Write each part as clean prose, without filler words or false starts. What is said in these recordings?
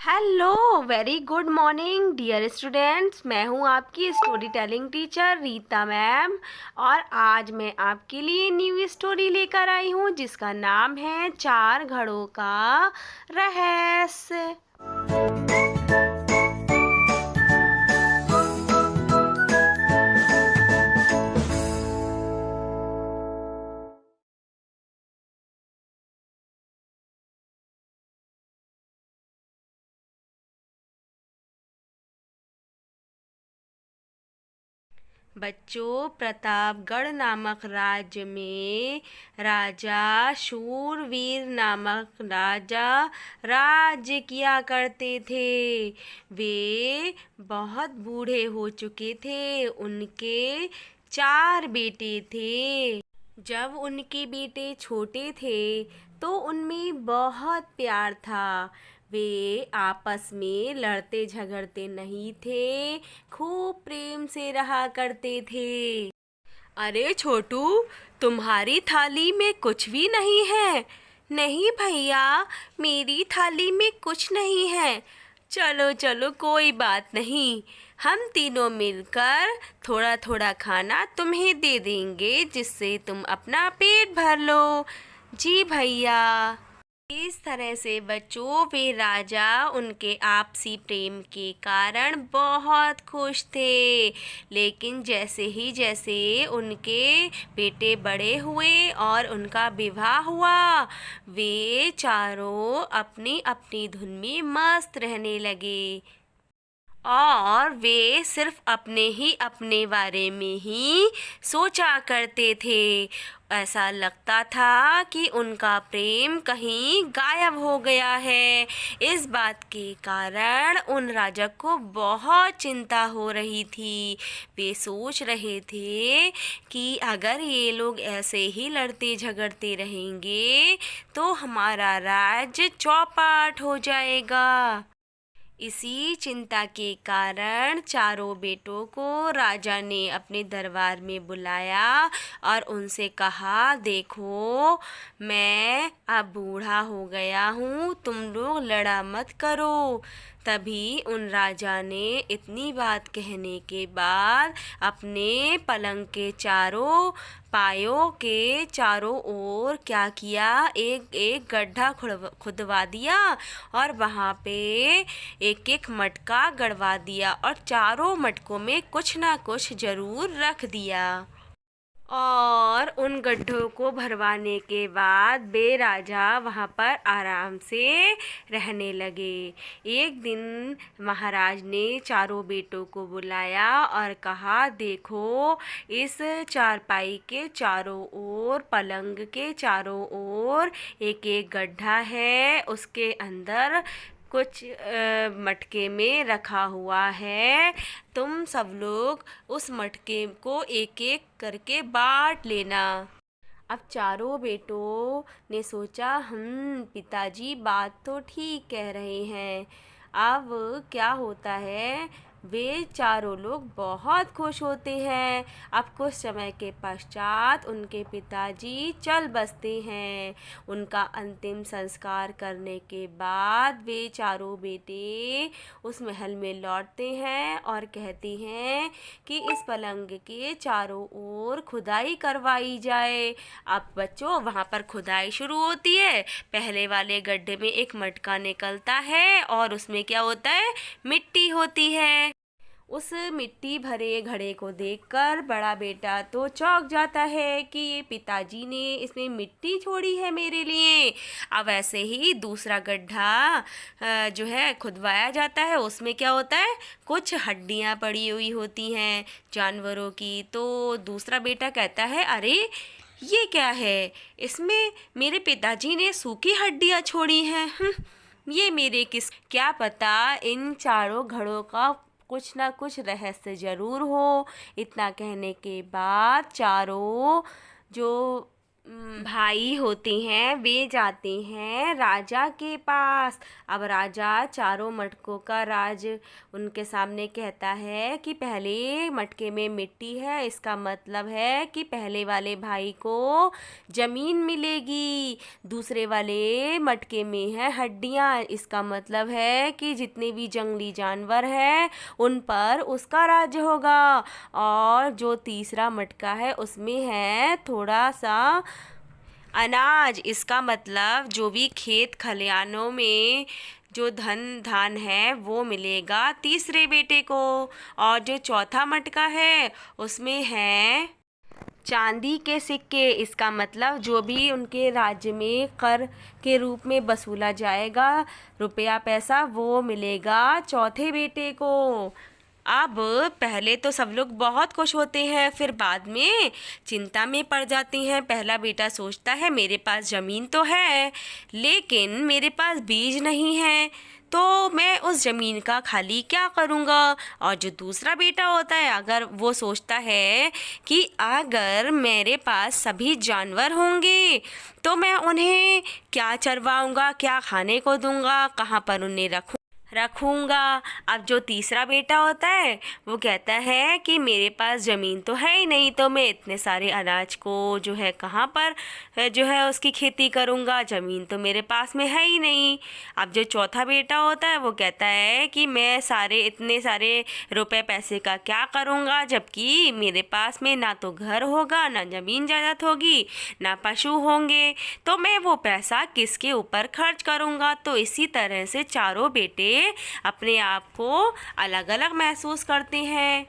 Hello, very good morning dear students. मैं हूं आपकी story telling teacher Rita ma'am. और आज मैं आपके लिए न्यू स्टोरी लेकर आई हूं जिसका नाम है चार घड़ों का रहस्य। बच्चों, प्रतापगढ़ नामक राज्य में राजा शूरवीर नामक राजा राज्य किया करते थे। वे बहुत बूढ़े हो चुके थे। उनके चार बेटे थे। जब उनके बेटे छोटे थे तो उनमें बहुत प्यार था। वे आपस में लड़ते झगड़ते नहीं थे, खूब प्रेम से रहा करते थे। अरे छोटू, तुम्हारी थाली में कुछ भी नहीं है। नहीं भैया, मेरी थाली में कुछ नहीं है। चलो चलो, कोई बात नहीं। हम तीनों मिलकर थोड़ा थोड़ा खाना तुम्हें दे देंगे जिससे तुम अपना पेट भर लो। जी भैया। इस तरह से बच्चों, वे राजा उनके आपसी प्रेम के कारण बहुत खुश थे। लेकिन जैसे उनके बेटे बड़े हुए और उनका विवाह हुआ, वे चारों अपनी अपनी धुन में मस्त रहने लगे और वे सिर्फ अपने बारे में ही सोचा करते थे। ऐसा लगता था कि उनका प्रेम कहीं गायब हो गया है। इस बात के कारण उन राजा को बहुत चिंता हो रही थी। वे सोच रहे थे कि अगर ये लोग ऐसे ही लड़ते झगड़ते रहेंगे तो हमारा राज्य चौपट हो जाएगा। इसी चिंता के कारण चारों बेटों को राजा ने अपने दरबार में बुलाया और उनसे कहा, देखो, मैं अब बूढ़ा हो गया हूँ, तुम लोग लड़ा मत करो। तभी उन राजा ने इतनी बात कहने के बाद अपने पलंग के चारों पायों के चारों ओर क्या किया, एक एक गड्ढा खुदवा दिया और वहाँ पे एक एक मटका गड़वा दिया और चारों मटकों में कुछ ना कुछ जरूर रख दिया। और उन गड्ढों को भरवाने के बाद वे राजा वहाँ पर आराम से रहने लगे। एक दिन महाराज ने चारों बेटों को बुलाया और कहा, देखो, इस चारपाई के चारों ओर, पलंग के चारों ओर एक एक गड्ढा है। उसके अंदर कुछ मटके में रखा हुआ है। तुम सब लोग उस मटके को एक एक करके बांट लेना। अब चारों बेटों ने सोचा, पिताजी बात तो ठीक कह रहे हैं। अब क्या होता है, वे चारों लोग बहुत खुश होते हैं। अब कुछ समय के पश्चात उनके पिताजी चल बसते हैं। उनका अंतिम संस्कार करने के बाद वे चारों बेटे उस महल में लौटते हैं और कहते हैं कि इस पलंग के चारों ओर खुदाई करवाई जाए। अब बच्चों, वहाँ पर खुदाई शुरू होती है। पहले वाले गड्ढे में एक मटका निकलता है और उसमें क्या होता है, मिट्टी होती है। उस मिट्टी भरे घड़े को देखकर बड़ा बेटा तो चौंक जाता है कि ये पिताजी ने इसमें मिट्टी छोड़ी है मेरे लिए। अब ऐसे ही दूसरा गड्ढा जो है खुदवाया जाता है। उसमें क्या होता है, कुछ हड्डियां पड़ी हुई होती हैं जानवरों की। तो दूसरा बेटा कहता है, अरे ये क्या है, इसमें मेरे पिताजी ने सूखी हड्डियां छोड़ी हैं। ये मेरे किस, क्या पता इन चारों घड़ों का कुछ ना कुछ रहस्य जरूर हो। इतना कहने के बाद चारों जो भाई होते हैं वे जाते हैं राजा के पास। अब राजा चारों मटकों का राज उनके सामने कहता है कि पहले मटके में मिट्टी है, इसका मतलब है कि पहले वाले भाई को ज़मीन मिलेगी। दूसरे वाले मटके में है हड्डियाँ, इसका मतलब है कि जितने भी जंगली जानवर हैं उन पर उसका राज्य होगा। और जो तीसरा मटका है उसमें है थोड़ा सा अनाज, इसका मतलब जो भी खेत खलिहानों में जो धान है वो मिलेगा तीसरे बेटे को। और जो चौथा मटका है उसमें है चांदी के सिक्के, इसका मतलब जो भी उनके राज्य में कर के रूप में वसूला जाएगा रुपया पैसा वो मिलेगा चौथे बेटे को। अब पहले तो सब लोग बहुत खुश होते हैं, फिर बाद में चिंता में पड़ जाते हैं। पहला बेटा सोचता है मेरे पास ज़मीन तो है लेकिन मेरे पास बीज नहीं है, तो मैं उस ज़मीन का खाली क्या करूँगा। और जो दूसरा बेटा होता है अगर वो सोचता है कि अगर मेरे पास सभी जानवर होंगे तो मैं उन्हें क्या चरवाऊँगा, क्या खाने को दूँगा, कहाँ पर उन्हें रखूँगा। अब जो तीसरा बेटा होता है वो कहता है कि मेरे पास ज़मीन तो है ही नहीं, तो मैं इतने सारे अनाज को जो है कहाँ पर जो है उसकी खेती करूँगा, ज़मीन तो मेरे पास में है ही नहीं। अब जो चौथा बेटा होता है वो कहता है कि मैं इतने सारे रुपए पैसे का क्या करूँगा, जबकि मेरे पास में ना तो घर होगा, ना ज़मीन जायदाद होगी, ना पशु होंगे, तो मैं वो पैसा किसके ऊपर खर्च करूँगा। तो इसी तरह से चारों बेटे अपने आप को अलग अलग महसूस करते हैं।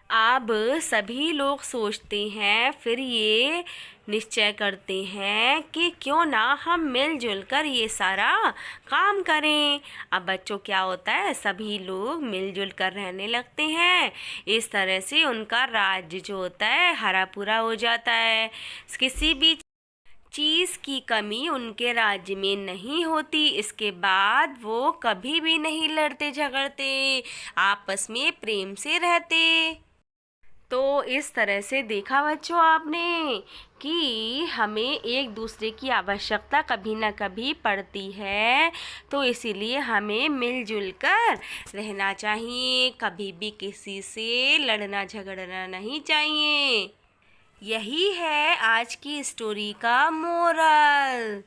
अब सभी लोग सोचते हैं, फिर ये निश्चय करते हैं कि क्यों ना हम मिलजुल कर ये सारा काम करें। अब बच्चों क्या होता है, सभी लोग मिलजुल कर रहने लगते हैं। इस तरह से उनका राज्य जो होता है हरा पूरा हो जाता है। किसी भी चीज़ की कमी उनके राज्य में नहीं होती। इसके बाद वो कभी भी नहीं लड़ते झगड़ते, आपस में प्रेम से रहते। तो इस तरह से देखा बच्चों आपने कि हमें एक दूसरे की आवश्यकता कभी ना कभी पड़ती है, तो इसीलिए हमें मिलजुल कर रहना चाहिए, कभी भी किसी से लड़ना झगड़ना नहीं चाहिए। यही है आज की स्टोरी का मोरल।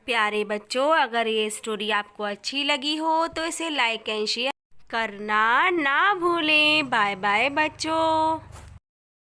प्यारे बच्चों, अगर ये स्टोरी आपको अच्छी लगी हो तो इसे लाइक एंड शेयर करना ना भूलें। बाय बाय बच्चों।